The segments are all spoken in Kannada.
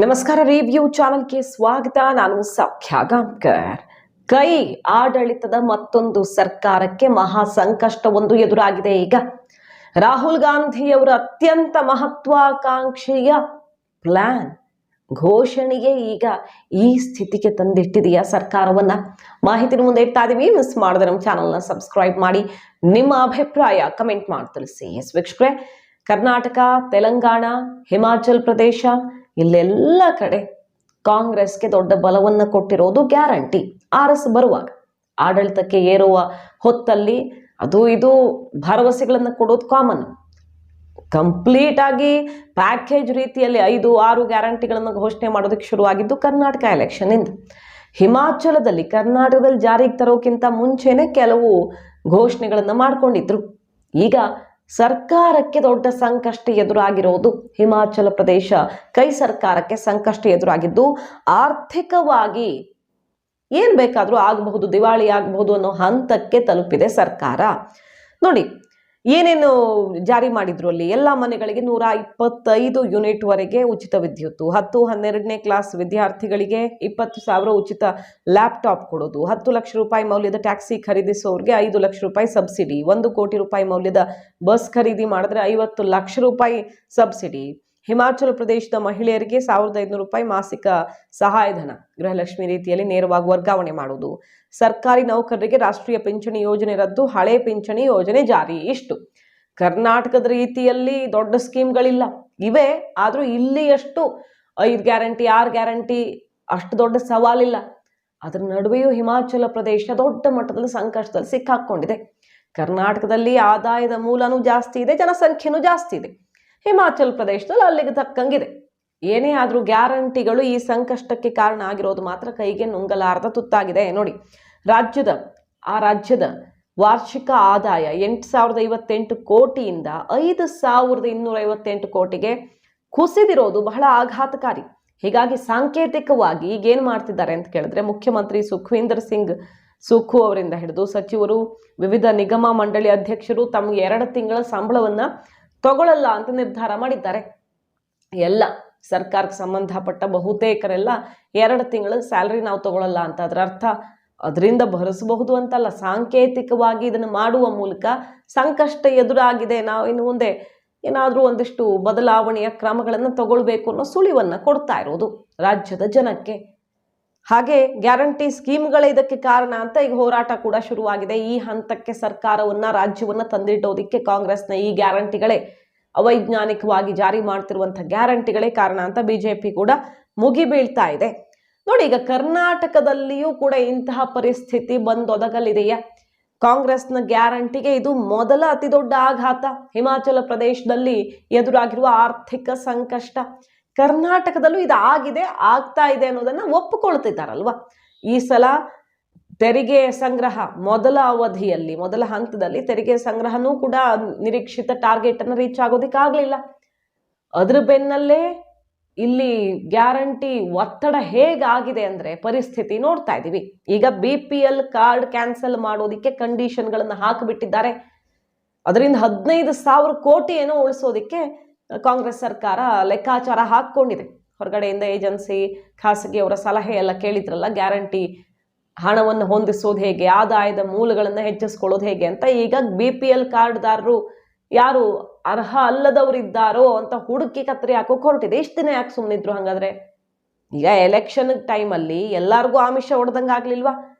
ನಮಸ್ಕಾರ. ರಿವ್ಯೂ ಚಾನಲ್ಗೆ ಸ್ವಾಗತ. ನಾನು ಸೌಖ್ಯ ಗಾಂವ್ಕರ್. ಕೈ ಆಡಳಿತದ ಮತ್ತೊಂದು ಸರ್ಕಾರಕ್ಕೆ ಮಹಾ ಸಂಕಷ್ಟವೊಂದು ಎದುರಾಗಿದೆ. ಈಗ ರಾಹುಲ್ ಗಾಂಧಿಯವರ ಅತ್ಯಂತ ಮಹತ್ವಾಕಾಂಕ್ಷೆಯ ಪ್ಲಾನ್ ಘೋಷಣೆಗೆ ಈಗ ಈ ಸ್ಥಿತಿಗೆ ತಂದಿಟ್ಟಿದೆಯಾ ಸರ್ಕಾರವನ್ನ? ಮಾಹಿತಿನ ಮುಂದೆ ಇಡ್ತಾ ಇದೀವಿ. ಮಿಸ್ ಮಾಡದೆ ನಮ್ಮ ಚಾನಲ್ನ ಸಬ್ಸ್ಕ್ರೈಬ್ ಮಾಡಿ ನಿಮ್ಮ ಅಭಿಪ್ರಾಯ ಕಮೆಂಟ್ ಮಾಡಿ ತಿಳಿಸಿ. ವೀಕ್ಷಕರೇ, ಕರ್ನಾಟಕ, ತೆಲಂಗಾಣ, ಹಿಮಾಚಲ್ ಪ್ರದೇಶ ಇಲ್ಲೆಲ್ಲ ಕಡೆ ಕಾಂಗ್ರೆಸ್ಗೆ ದೊಡ್ಡ ಬಲವನ್ನು ಕೊಟ್ಟಿರೋದು ಗ್ಯಾರಂಟಿ. ಆರ್ಎಸ್ ಬರುವಾಗ ಆಡಳಿತಕ್ಕೆ ಏರುವ ಹೊತ್ತಲ್ಲಿ ಅದು ಇದು ಭರವಸೆಗಳನ್ನು ಕೊಡೋದು ಕಾಮನ್. ಕಂಪ್ಲೀಟ್ ಆಗಿ ಪ್ಯಾಕೇಜ್ ರೀತಿಯಲ್ಲಿ 5-6 ಗ್ಯಾರಂಟಿಗಳನ್ನು ಘೋಷಣೆ ಮಾಡೋದಕ್ಕೆ ಶುರುವಾಗಿದ್ದು ಕರ್ನಾಟಕ ಎಲೆಕ್ಷನ್ ಇಂದ. ಹಿಮಾಚಲದಲ್ಲಿ ಕರ್ನಾಟಕದಲ್ಲಿ ಜಾರಿಗೆ ತರೋಕ್ಕಿಂತ ಮುಂಚೆನೆ ಕೆಲವು ಘೋಷಣೆಗಳನ್ನು ಮಾಡ್ಕೊಂಡಿದ್ರು. ಈಗ ಸರ್ಕಾರಕ್ಕೆ ದೊಡ್ಡ ಸಂಕಷ್ಟ ಎದುರಾಗಿರೋದು ಹಿಮಾಚಲ ಪ್ರದೇಶ. ಕೈ ಸರ್ಕಾರಕ್ಕೆ ಸಂಕಷ್ಟ ಎದುರಾಗಿದ್ದು ಆರ್ಥಿಕವಾಗಿ ಏನ್ ಬೇಕಾದ್ರೂ ಆಗಬಹುದು, ದಿವಾಳಿ ಆಗಬಹುದು ಅನ್ನೋ ಹಂತಕ್ಕೆ ತಲುಪಿದೆ ಸರ್ಕಾರ. ನೋಡಿ ಏನೇನು ಜಾರಿ ಮಾಡಿದ್ರು ಅಲ್ಲಿ. ಎಲ್ಲ ಮನೆಗಳಿಗೆ 125 ಯೂನಿಟ್ ವರೆಗೆ ಉಚಿತ ವಿದ್ಯುತ್, 10-12ನೇ ಕ್ಲಾಸ್ ವಿದ್ಯಾರ್ಥಿಗಳಿಗೆ 20,000 ಉಚಿತ ಲ್ಯಾಪ್ಟಾಪ್ ಕೊಡೋದು, 10 ಲಕ್ಷ ರೂಪಾಯಿ ಮೌಲ್ಯದ ಟ್ಯಾಕ್ಸಿ ಖರೀದಿಸೋರಿಗೆ 5 ಲಕ್ಷ ರೂಪಾಯಿ ಸಬ್ಸಿಡಿ, 1 ಕೋಟಿ ರೂಪಾಯಿ ಮೌಲ್ಯದ ಬಸ್ ಖರೀದಿ ಮಾಡಿದ್ರೆ 50 ಲಕ್ಷ ರೂಪಾಯಿ ಸಬ್ಸಿಡಿ. ಹಿಮಾಚಲ ಪ್ರದೇಶದ ಮಹಿಳೆಯರಿಗೆ 1,500 ರೂಪಾಯಿ ಮಾಸಿಕ ಸಹಾಯಧನ ಗೃಹಲಕ್ಷ್ಮಿ ರೀತಿಯಲ್ಲಿ ನೇರವಾಗಿ ವರ್ಗಾವಣೆ ಮಾಡುವುದು. ಸರ್ಕಾರಿ ನೌಕರರಿಗೆ ರಾಷ್ಟ್ರೀಯ ಪಿಂಚಣಿ ಯೋಜನೆ ರದ್ದು, ಹಳೆ ಪಿಂಚಣಿ ಯೋಜನೆ ಜಾರಿ. ಇಷ್ಟು ಕರ್ನಾಟಕದ ರೀತಿಯಲ್ಲಿ ದೊಡ್ಡ ಸ್ಕೀಮ್ಗಳಿಲ್ಲ ಇವೆ. ಆದ್ರೂ ಇಲ್ಲಿ ಅಷ್ಟು 5 ಗ್ಯಾರಂಟಿ 6 ಗ್ಯಾರಂಟಿ ಅಷ್ಟು ದೊಡ್ಡ ಸವಾಲಿಲ್ಲ. ಅದರ ನಡುವೆಯೂ ಹಿಮಾಚಲ ಪ್ರದೇಶ ದೊಡ್ಡ ಮಟ್ಟದಲ್ಲಿ ಸಂಕಷ್ಟದಲ್ಲಿ ಸಿಕ್ಕಾಕೊಂಡಿದೆ. ಕರ್ನಾಟಕದಲ್ಲಿ ಆದಾಯದ ಮೂಲನೂ ಜಾಸ್ತಿ ಇದೆ, ಜನಸಂಖ್ಯೆನೂ ಜಾಸ್ತಿ ಇದೆ. ಹಿಮಾಚಲ ಪ್ರದೇಶದಲ್ಲಿ ಅಲ್ಲಿಗೆ ತಕ್ಕಂಗಿದೆ. ಏನೇ ಆದ್ರೂ ಗ್ಯಾರಂಟಿಗಳು ಈ ಸಂಕಷ್ಟಕ್ಕೆ ಕಾರಣ ಆಗಿರೋದು ಮಾತ್ರ ಕೈಗೆ ನುಂಗಲಾರದ ತುತ್ತಾಗಿದೆ. ನೋಡಿ, ರಾಜ್ಯದ ವಾರ್ಷಿಕ ಆದಾಯ 8,058 ಕೋಟಿಯಿಂದ 5,258 ಕೋಟಿಗೆ ಕುಸಿದಿರೋದು ಬಹಳ ಆಘಾತಕಾರಿ. ಹೀಗಾಗಿ ಸಾಂಕೇತಿಕವಾಗಿ ಈಗ ಏನ್ ಮಾಡ್ತಿದ್ದಾರೆ ಅಂತ ಕೇಳಿದ್ರೆ, ಮುಖ್ಯಮಂತ್ರಿ ಸುಖವಿಂದರ್ ಸಿಂಗ್ ಸುಖು ಅವರಿಂದ ಹಿಡಿದು ಸಚಿವರು, ವಿವಿಧ ನಿಗಮ ಮಂಡಳಿ ಅಧ್ಯಕ್ಷರು ತಮಗೆ 2 ತಿಂಗಳ ಸಂಬಳವನ್ನ ತಗೊಳ್ಳಲ್ಲ ಅಂತ ನಿರ್ಧಾರ ಮಾಡಿದ್ದಾರೆ. ಎಲ್ಲ ಸರ್ಕಾರಕ್ಕೆ ಸಂಬಂಧಪಟ್ಟ ಬಹುತೇಕರೆಲ್ಲ 2 ತಿಂಗಳ ಸ್ಯಾಲರಿ ನಾವು ತಗೊಳ್ಳಲ್ಲ ಅಂತ. ಅದರ ಅರ್ಥ ಅದರಿಂದ ಭರಿಸಬಹುದು ಅಂತಲ್ಲ, ಸಾಂಕೇತಿಕವಾಗಿ ಇದನ್ನು ಮಾಡುವ ಮೂಲಕ ಸಂಕಷ್ಟ ಎದುರಾಗಿದೆ, ನಾವು ಇನ್ನು ಮುಂದೆ ಏನಾದರೂ ಒಂದಿಷ್ಟು ಬದಲಾವಣೆಯ ಕ್ರಮಗಳನ್ನು ತಗೊಳ್ಬೇಕು ಅನ್ನೋ ಸುಳಿವನ್ನ ಕೊಡ್ತಾ ಇರೋದು ರಾಜ್ಯದ ಜನಕ್ಕೆ. ಹಾಗೆ ಗ್ಯಾರಂಟಿ ಸ್ಕೀಮ್ಗಳೇ ಇದಕ್ಕೆ ಕಾರಣ ಅಂತ ಈಗ ಹೋರಾಟ ಕೂಡ ಶುರುವಾಗಿದೆ. ಈ ಹಂತಕ್ಕೆ ಸರ್ಕಾರವನ್ನ ರಾಜ್ಯವನ್ನ ತಂದಿಡೋದಿಕ್ಕೆ ಕಾಂಗ್ರೆಸ್ನ ಈ ಗ್ಯಾರಂಟಿಗಳೇ, ಅವೈಜ್ಞಾನಿಕವಾಗಿ ಜಾರಿ ಮಾಡ್ತಿರುವಂತಹ ಗ್ಯಾರಂಟಿಗಳೇ ಕಾರಣ ಅಂತ ಬಿಜೆಪಿ ಕೂಡ ಮುಗಿಬೀಳ್ತಾ ಇದೆ. ನೋಡಿ, ಈಗ ಕರ್ನಾಟಕದಲ್ಲಿಯೂ ಕೂಡ ಇಂತಹ ಪರಿಸ್ಥಿತಿ ಬಂದೊದಗಲಿದೆಯಾ? ಕಾಂಗ್ರೆಸ್ನ ಗ್ಯಾರಂಟಿಗೆ ಇದು ಮೊದಲ ಅತಿ ದೊಡ್ಡ ಆಘಾತ. ಹಿಮಾಚಲ ಪ್ರದೇಶದಲ್ಲಿ ಎದುರಾಗಿರುವ ಆರ್ಥಿಕ ಸಂಕಷ್ಟ ಕರ್ನಾಟಕದಲ್ಲೂ ಇದು ಆಗ್ತಾ ಇದೆ ಅನ್ನೋದನ್ನ ಒಪ್ಪಿಕೊಳ್ತಿದ್ದಾರಲ್ವಾ? ಈ ಸಲ ತೆರಿಗೆ ಸಂಗ್ರಹ ಮೊದಲ ಹಂತದಲ್ಲಿ ತೆರಿಗೆ ಸಂಗ್ರಹನೂ ಕೂಡ ನಿರೀಕ್ಷಿತ ಟಾರ್ಗೆಟ್ ಅನ್ನು ರೀಚ್ ಆಗೋದಿಕ್ಕಾಗಲಿಲ್ಲ. ಅದ್ರ ಬೆನ್ನಲ್ಲೇ ಇಲ್ಲಿ ಗ್ಯಾರಂಟಿ ಒತ್ತಡ ಹೇಗಾಗಿದೆ ಅಂದ್ರೆ ಪರಿಸ್ಥಿತಿ ನೋಡ್ತಾ ಇದೀವಿ. ಈಗ BPL ಕಾರ್ಡ್ ಕ್ಯಾನ್ಸಲ್ ಮಾಡೋದಿಕ್ಕೆ ಕಂಡೀಷನ್ಗಳನ್ನು ಹಾಕಿಬಿಟ್ಟಿದ್ದಾರೆ. ಅದರಿಂದ 15,000 ಕೋಟಿ ಏನೋ ಉಳಿಸೋದಿಕ್ಕೆ ಕಾಂಗ್ರೆಸ್ ಸರ್ಕಾರ ಲೆಕ್ಕಾಚಾರ ಹಾಕೊಂಡಿದೆ. ಹೊರಗಡೆಯಿಂದ ಏಜೆನ್ಸಿ, ಖಾಸಗಿಯವರ ಸಲಹೆ ಎಲ್ಲ ಕೇಳಿದ್ರಲ್ಲ, ಗ್ಯಾರಂಟಿ ಹಣವನ್ನು ಹೊಂದಿಸೋದು ಹೇಗೆ, ಆದಾಯದ ಮೂಲಗಳನ್ನು ಹೆಚ್ಚಿಸ್ಕೊಳ್ಳೋದು ಹೇಗೆ ಅಂತ. ಈಗ BPL ಕಾರ್ಡ್ದಾರರು ಯಾರು ಅರ್ಹ ಅಲ್ಲದವರಿದ್ದಾರೋ ಅಂತ ಹುಡುಕಿ ಕತ್ತರಿ ಹಾಕೋಕೆ ಹೊರಟಿದೆ. ಇಷ್ಟು ದಿನ ಯಾಕೆ ಸುಮ್ಮನಿದ್ರು ಹಾಗಾದ್ರೆ? ಈಗ ಎಲೆಕ್ಷನ್ ಟೈಮಲ್ಲಿ ಎಲ್ಲರಿಗೂ ಆಮಿಷ ಹೊಡೆದಂಗೆ ಆಗ್ಲಿಲ್ವಾ?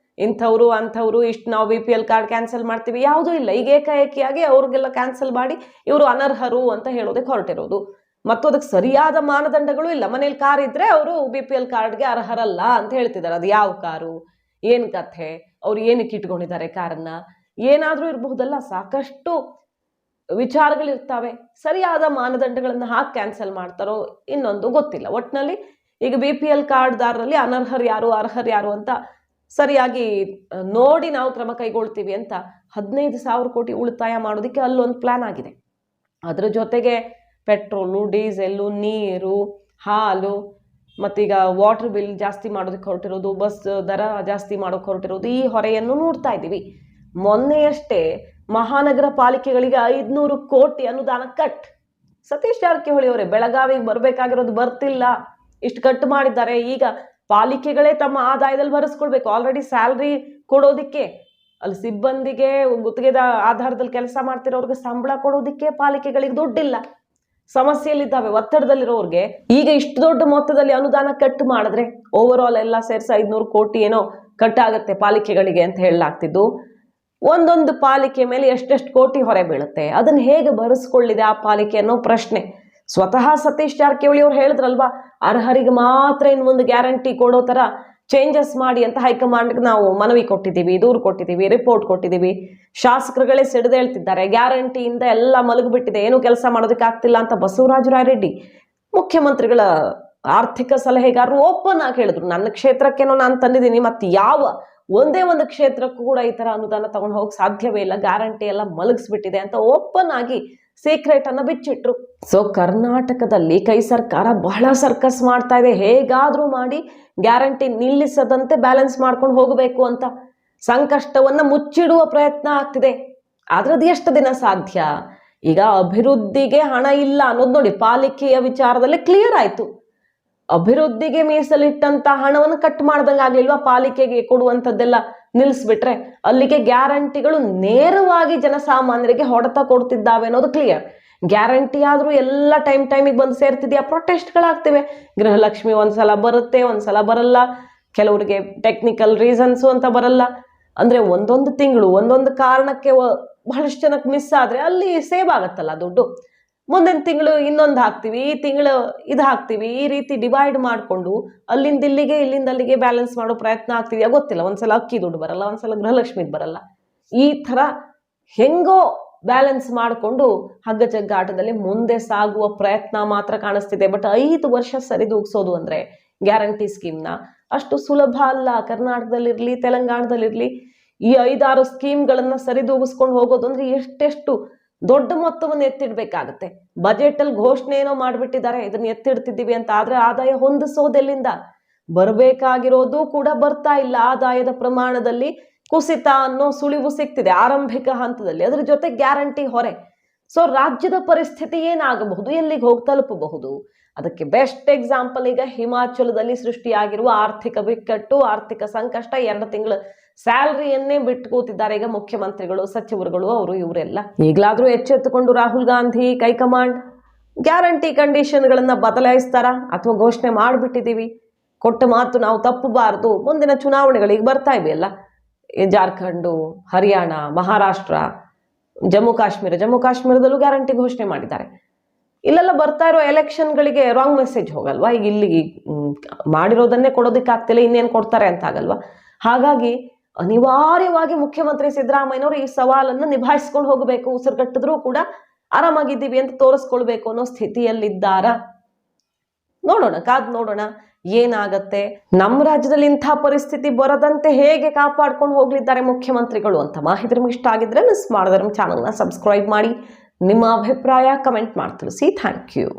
ಇಂಥವ್ರು ಅಂಥವ್ರು ಇಷ್ಟು ನಾವು BPL ಕಾರ್ಡ್ ಕ್ಯಾನ್ಸಲ್ ಮಾಡ್ತೀವಿ, ಯಾವುದೂ ಇಲ್ಲ. ಈಗ ಏಕಾಏಕಿಯಾಗಿ ಅವ್ರಿಗೆಲ್ಲ ಕ್ಯಾನ್ಸಲ್ ಮಾಡಿ ಇವರು ಅನರ್ಹರು ಅಂತ ಹೇಳೋದಕ್ಕೆ ಹೊರಟಿರೋದು. ಮತ್ತು ಅದಕ್ಕೆ ಸರಿಯಾದ ಮಾನದಂಡಗಳು ಇಲ್ಲ. ಮನೇಲಿ ಕಾರ್ ಇದ್ರೆ ಅವರು BPL ಕಾರ್ಡ್ಗೆ ಅರ್ಹರಲ್ಲ ಅಂತ ಹೇಳ್ತಿದ್ದಾರೆ. ಅದು ಯಾವ ಕಾರು, ಏನ್ ಕಥೆ, ಅವ್ರು ಏನಕ್ಕೆ ಇಟ್ಕೊಂಡಿದ್ದಾರೆ ಕಾರನ್ನ, ಏನಾದ್ರೂ ಇರಬಹುದಲ್ಲ. ಸಾಕಷ್ಟು ವಿಚಾರಗಳಿರ್ತಾವೆ. ಸರಿಯಾದ ಮಾನದಂಡಗಳನ್ನ ಹಾಕಿ ಕ್ಯಾನ್ಸಲ್ ಮಾಡ್ತಾರೋ ಇನ್ನೊಂದು ಗೊತ್ತಿಲ್ಲ. ಒಟ್ಟಿನಲ್ಲಿ ಈಗ BPL ಕಾರ್ಡ್ದಾರರಲ್ಲಿ ಅನರ್ಹರು ಯಾರು, ಅರ್ಹರು ಯಾರು ಅಂತ ಸರಿಯಾಗಿ ನೋಡಿ ನಾವು ಕ್ರಮ ಕೈಗೊಳ್ತೀವಿ ಅಂತ 15,000 ಕೋಟಿ ಉಳಿತಾಯ ಮಾಡೋದಕ್ಕೆ ಅಲ್ಲೊಂದು ಪ್ಲಾನ್ ಆಗಿದೆ. ಅದ್ರ ಜೊತೆಗೆ ಪೆಟ್ರೋಲು, ಡೀಸೆಲ್ಲು, ನೀರು, ಹಾಲು, ಮತ್ತೀಗ ವಾಟರ್ ಬಿಲ್ ಜಾಸ್ತಿ ಮಾಡೋದಕ್ಕೆ ಹೊರಟಿರೋದು, ಬಸ್ ದರ ಜಾಸ್ತಿ ಮಾಡೋಕೆ ಹೊರಟಿರೋದು, ಈ ಹೊರೆಯನ್ನು ನೋಡ್ತಾ ಇದ್ದೀವಿ. ಮೊನ್ನೆಯಷ್ಟೇ ಮಹಾನಗರ ಪಾಲಿಕೆಗಳಿಗೆ 500 ಕೋಟಿ ಅನುದಾನ ಕಟ್. ಸತೀಶ್ ಜಾರಕಿಹೊಳಿ ಅವರೇ, ಬೆಳಗಾವಿಗೆ ಬರಬೇಕಾಗಿರೋದು ಬರ್ತಿಲ್ಲ, ಇಷ್ಟು ಕಟ್ ಮಾಡಿದ್ದಾರೆ. ಈಗ ಪಾಲಿಕೆಗಳೇ ತಮ್ಮ ಆದಾಯದಲ್ಲಿ ಭರಿಸ್ಕೊಳ್ಬೇಕು. ಆಲ್ರೆಡಿ ಸ್ಯಾಲ್ರಿ ಕೊಡೋದಿಕ್ಕೆ, ಅಲ್ಲಿ ಸಿಬ್ಬಂದಿಗೆ ಗುತ್ತಿಗೆದ ಆಧಾರದಲ್ಲಿ ಕೆಲಸ ಮಾಡ್ತಿರೋರ್ಗೆ ಸಂಬಳ ಕೊಡೋದಿಕ್ಕೆ ಪಾಲಿಕೆಗಳಿಗೆ ದುಡ್ಡಿಲ್ಲ, ಸಮಸ್ಯೆಯಲ್ಲಿದ್ದಾವೆ, ಒತ್ತಡದಲ್ಲಿರೋರ್ಗೆ ಈಗ ಇಷ್ಟು ದೊಡ್ಡ ಮೊತ್ತದಲ್ಲಿ ಅನುದಾನ ಕಟ್ ಮಾಡಿದ್ರೆ ಓವರ್ ಆಲ್ ಎಲ್ಲ ಸೇರಿಸಿ 500 ಕೋಟಿ ಏನೋ ಕಟ್ ಆಗುತ್ತೆ ಪಾಲಿಕೆಗಳಿಗೆ ಅಂತ ಹೇಳಲಾಗ್ತಿದ್ದು. ಒಂದೊಂದು ಪಾಲಿಕೆ ಮೇಲೆ ಎಷ್ಟೆಷ್ಟು ಕೋಟಿ ಹೊರೆ ಬೀಳುತ್ತೆ, ಅದನ್ನ ಹೇಗೆ ಭರಿಸ್ಕೊಳ್ಳಿದೆ ಆ ಪಾಲಿಕೆ ಅನ್ನೋ ಪ್ರಶ್ನೆ. ಸ್ವತಃ ಸತೀಶ್ ಜಾರಕಿಹೊಳಿ ಅವ್ರು ಹೇಳಿದ್ರಲ್ವಾ, ಅರ್ಹರಿಗೆ ಮಾತ್ರ ಇನ್ನು ಮುಂದೆ ಗ್ಯಾರಂಟಿ ಕೊಡೋ ತರ ಚೇಂಜಸ್ ಮಾಡಿ ಅಂತ ಹೈಕಮಾಂಡ್ಗೆ ನಾವು ಮನವಿ ಕೊಟ್ಟಿದ್ದೀವಿ, ದೂರು ಕೊಟ್ಟಿದ್ದೀವಿ, ರಿಪೋರ್ಟ್ ಕೊಟ್ಟಿದ್ದೀವಿ. ಶಾಸಕರುಗಳೇ ಸಿಡಿದೇಳ್ತಿದ್ದಾರೆ, ಗ್ಯಾರಂಟಿಯಿಂದ ಎಲ್ಲ ಮಲಗಿಬಿಟ್ಟಿದೆ, ಏನು ಕೆಲಸ ಮಾಡೋದಕ್ಕೆ ಆಗ್ತಿಲ್ಲ ಅಂತ ಬಸವರಾಜ ರಾಯರೆಡ್ಡಿ ಮುಖ್ಯಮಂತ್ರಿಗಳ ಆರ್ಥಿಕ ಸಲಹೆಗಾರರು ಓಪನ್ ಆಗಿ ಹೇಳಿದ್ರು. ನನ್ನ ಕ್ಷೇತ್ರಕ್ಕೇನೋ ನಾನು ತಂದಿದ್ದೀನಿ, ಮತ್ತೆ ಯಾವ ಒಂದೇ ಒಂದು ಕ್ಷೇತ್ರಕ್ಕೂ ಕೂಡ ಈ ತರ ಅನುದಾನ ತಗೊಂಡು ಹೋಗಕ್ ಸಾಧ್ಯವೇ ಇಲ್ಲ, ಗ್ಯಾರಂಟಿ ಎಲ್ಲ ಮಲಗಿಸ್ಬಿಟ್ಟಿದೆ ಅಂತ ಓಪನ್ ಆಗಿ ಸೀಕ್ರೆಟ್ ಅನ್ನ ಬಿಚ್ಚಿಟ್ರು. ಸೊ ಕರ್ನಾಟಕದಲ್ಲಿ ಕೈ ಸರ್ಕಾರ ಬಹಳ ಸರ್ಕಸ್ ಮಾಡ್ತಾ ಇದೆ, ಹೇಗಾದ್ರೂ ಮಾಡಿ ಗ್ಯಾರಂಟಿ ನಿಲ್ಲಿಸದಂತೆ ಬ್ಯಾಲೆನ್ಸ್ ಮಾಡ್ಕೊಂಡು ಹೋಗಬೇಕು ಅಂತ ಸಂಕಷ್ಟವನ್ನ ಮುಚ್ಚಿಡುವ ಪ್ರಯತ್ನ ಆಗ್ತಿದೆ. ಆದ್ರೆ ಅದು ಎಷ್ಟು ದಿನ ಸಾಧ್ಯ? ಈಗ ಅಭಿವೃದ್ಧಿಗೆ ಹಣ ಇಲ್ಲ ಅನ್ನೋದು ನೋಡಿ, ಪಾಲಿಕೆಯ ವಿಚಾರದಲ್ಲಿ ಕ್ಲಿಯರ್ ಆಯ್ತು. ಅಭಿವೃದ್ಧಿಗೆ ಮೀಸಲಿಟ್ಟಂತ ಹಣವನ್ನು ಕಟ್ ಮಾಡ್ದಂಗೆ ಆಗ್ಲಿಲ್ವಾ? ಪಾಲಿಕೆಗೆ ಕೊಡುವಂಥದ್ದೆಲ್ಲ ನಿಲ್ಲಿಸ್ಬಿಟ್ರೆ ಅಲ್ಲಿಗೆ ಗ್ಯಾರಂಟಿಗಳು ನೇರವಾಗಿ ಜನಸಾಮಾನ್ಯರಿಗೆ ಹೊಡೆತ ಕೊಡ್ತಿದ್ದಾವೆ ಅನ್ನೋದು ಕ್ಲಿಯರ್. ಗ್ಯಾರಂಟಿ ಆದ್ರೂ ಎಲ್ಲ ಟೈಮಿಗೆ ಬಂದು ಸೇರ್ತಿದ್ಯಾ, ಪ್ರೊಟೆಸ್ಟ್ಗಳಾಗ್ತಿವೆ. ಗೃಹಲಕ್ಷ್ಮಿ ಒಂದ್ಸಲ ಬರುತ್ತೆ, ಒಂದ್ಸಲ ಬರಲ್ಲ, ಕೆಲವರಿಗೆ ಟೆಕ್ನಿಕಲ್ ರೀಸನ್ಸು ಅಂತ ಬರಲ್ಲ. ಅಂದ್ರೆ ಒಂದೊಂದು ತಿಂಗಳು ಒಂದೊಂದು ಕಾರಣಕ್ಕೆ ಬಹಳಷ್ಟು ಜನಕ್ಕೆ ಮಿಸ್ ಆದ್ರೆ ಅಲ್ಲಿ ಸೇವ್ ಆಗತ್ತಲ್ಲ ದುಡ್ಡು. ಮುಂದಿನ ತಿಂಗಳು ಇನ್ನೊಂದು ಹಾಕ್ತಿವಿ, ಈ ತಿಂಗಳು ಇದು ಹಾಕ್ತಿವಿ, ಈ ರೀತಿ ಡಿವೈಡ್ ಮಾಡಿಕೊಂಡು ಅಲ್ಲಿಂದ ಇಲ್ಲಿಗೆ ಇಲ್ಲಿಂದ ಅಲ್ಲಿಗೆ ಬ್ಯಾಲೆನ್ಸ್ ಮಾಡೋ ಪ್ರಯತ್ನ ಆಗ್ತಿದೆಯಾ ಗೊತ್ತಿಲ್ಲ. ಒಂದ್ಸಲ ಅಕ್ಕಿ ದುಡ್ಡು ಬರಲ್ಲ, ಒಂದ್ಸಲ ಗೃಹಲಕ್ಷ್ಮಿದ್ ಬರಲ್ಲ. ಈ ತರ ಹೆಂಗೋ ಬ್ಯಾಲೆನ್ಸ್ ಮಾಡಿಕೊಂಡು ಹಗ್ಗ ಜಗ್ಗಾಟದಲ್ಲಿ ಮುಂದೆ ಸಾಗುವ ಪ್ರಯತ್ನ ಮಾತ್ರ ಕಾಣಿಸ್ತಿದೆ. ಬಟ್ 5 ವರ್ಷ ಸರಿದೂಗಿಸೋದು ಅಂದ್ರೆ ಗ್ಯಾರಂಟಿ ಸ್ಕೀಮ್ನ ಅಷ್ಟು ಸುಲಭ ಅಲ್ಲ. ಕರ್ನಾಟಕದಲ್ಲಿರ್ಲಿ, ತೆಲಂಗಾಣದಲ್ಲಿರ್ಲಿ, ಈ 5-6 ಸ್ಕೀಮ್ಗಳನ್ನ ಸರಿದೂಗಿಸ್ಕೊಂಡು ಹೋಗೋದು ಅಂದ್ರೆ ಎಷ್ಟೆಷ್ಟು ದೊಡ್ಡ ಮೊತ್ತವನ್ನು ಎತ್ತಿಡ್ಬೇಕಾಗತ್ತೆ. ಬಜೆಟ್ ಅಲ್ಲಿ ಘೋಷಣೆ ಏನೋ ಮಾಡ್ಬಿಟ್ಟಿದ್ದಾರೆ, ಇದನ್ನ ಎತ್ತಿಡ್ತಿದ್ದೀವಿ ಅಂತ. ಆದ್ರೆ ಆದಾಯ ಹೊಂದಿಸೋದೆಲ್ಲಿಂದ? ಬರಬೇಕಾಗಿರೋದು ಕೂಡ ಬರ್ತಾ ಇಲ್ಲ. ಆದಾಯದ ಪ್ರಮಾಣದಲ್ಲಿ ಕುಸಿತ ಅನ್ನೋ ಸುಳಿವು ಸಿಗ್ತಿದೆ ಆರಂಭಿಕ ಹಂತದಲ್ಲಿ, ಅದ್ರ ಜೊತೆ ಗ್ಯಾರಂಟಿ ಹೊರೆ. ಸೊ ರಾಜ್ಯದ ಪರಿಸ್ಥಿತಿ ಏನಾಗಬಹುದು, ಎಲ್ಲಿಗೆ ಹೋಗಿ ತಲುಪಬಹುದು? ಅದಕ್ಕೆ ಬೆಸ್ಟ್ ಎಕ್ಸಾಂಪಲ್ ಈಗ ಹಿಮಾಚಲದಲ್ಲಿ ಸೃಷ್ಟಿಯಾಗಿರುವ ಆರ್ಥಿಕ ಬಿಕ್ಕಟ್ಟು, ಆರ್ಥಿಕ ಸಂಕಷ್ಟ. 2 ತಿಂಗಳ ಸ್ಯಾಲ್ರಿಯನ್ನೇ ಬಿಟ್ಟು ಕೂತಿದ್ದಾರೆ ಈಗ ಮುಖ್ಯಮಂತ್ರಿಗಳು, ಸಚಿವರುಗಳು, ಅವರು ಇವರೆಲ್ಲ. ಈಗಲಾದ್ರೂ ಎಚ್ಚೆತ್ತುಕೊಂಡು ರಾಹುಲ್ ಗಾಂಧಿ ಹೈಕಮಾಂಡ್ ಗ್ಯಾರಂಟಿ ಕಂಡೀಷನ್ಗಳನ್ನ ಬದಲಾಯಿಸ್ತಾರ, ಅಥವಾ ಘೋಷಣೆ ಮಾಡಿಬಿಟ್ಟಿದ್ದೀವಿ, ಕೊಟ್ಟ ಮಾತು ನಾವು ತಪ್ಪಬಾರದು, ಮುಂದಿನ ಚುನಾವಣೆಗಳಿಗೆ ಬರ್ತಾ ಇವೆಯಲ್ಲ, ಜಾರ್ಖಂಡು, ಹರಿಯಾಣ, ಮಹಾರಾಷ್ಟ್ರ, ಜಮ್ಮು ಕಾಶ್ಮೀರದಲ್ಲೂ ಗ್ಯಾರಂಟಿ ಘೋಷಣೆ ಮಾಡಿದ್ದಾರೆ. ಇಲ್ಲೆಲ್ಲ ಬರ್ತಾ ಇರೋ ಎಲೆಕ್ಷನ್ಗಳಿಗೆ ರಾಂಗ್ ಮೆಸೇಜ್ ಹೋಗಲ್ವಾ? ಈಗ ಇಲ್ಲಿ ಮಾಡಿರೋದನ್ನೇ ಕೊಡೋದಕ್ಕಾಗ್ತಿಲ್ಲ, ಇನ್ನೇನು ಕೊಡ್ತಾರೆ ಅಂತ ಆಗಲ್ವಾ? ಹಾಗಾಗಿ ಅನಿವಾರ್ಯವಾಗಿ ಮುಖ್ಯಮಂತ್ರಿ ಸಿದ್ದರಾಮಯ್ಯನವರು ಈ ಸವಾಲನ್ನು ನಿಭಾಯಿಸ್ಕೊಂಡು ಹೋಗಬೇಕು. ಉಸಿರುಗಟ್ಟಿದ್ರೂ ಕೂಡ ಆರಾಮಾಗಿದ್ದೀವಿ ಅಂತ ತೋರಿಸ್ಕೊಳ್ಬೇಕು ಅನ್ನೋ ಸ್ಥಿತಿಯಲ್ಲಿದ್ದಾರ. ನೋಡೋಣ, ಕಾದ್ ನೋಡೋಣ ಏನಾಗತ್ತೆ. ನಮ್ಮ ರಾಜ್ಯದಲ್ಲಿ ಇಂಥ ಪರಿಸ್ಥಿತಿ ಬರದಂತೆ ಹೇಗೆ ಕಾಪಾಡ್ಕೊಂಡು ಹೋಗ್ಲಿದ್ದಾರೆ ಮುಖ್ಯಮಂತ್ರಿಗಳು ಅಂತ. ಮಾಹಿತಿ ನಿಮ್ಗೆ ಇಷ್ಟ ಆಗಿದ್ರೆ ಮಿಸ್ ಮಾಡಿದ್ರೆ ನಮ್ಮ ಚಾನಲ್ನ ಸಬ್ಸ್ಕ್ರೈಬ್ ಮಾಡಿ, ನಿಮ್ಮ ಅಭಿಪ್ರಾಯ ಕಮೆಂಟ್ ಮಾಡಿ ತಿಳಿಸಿ. Thank you.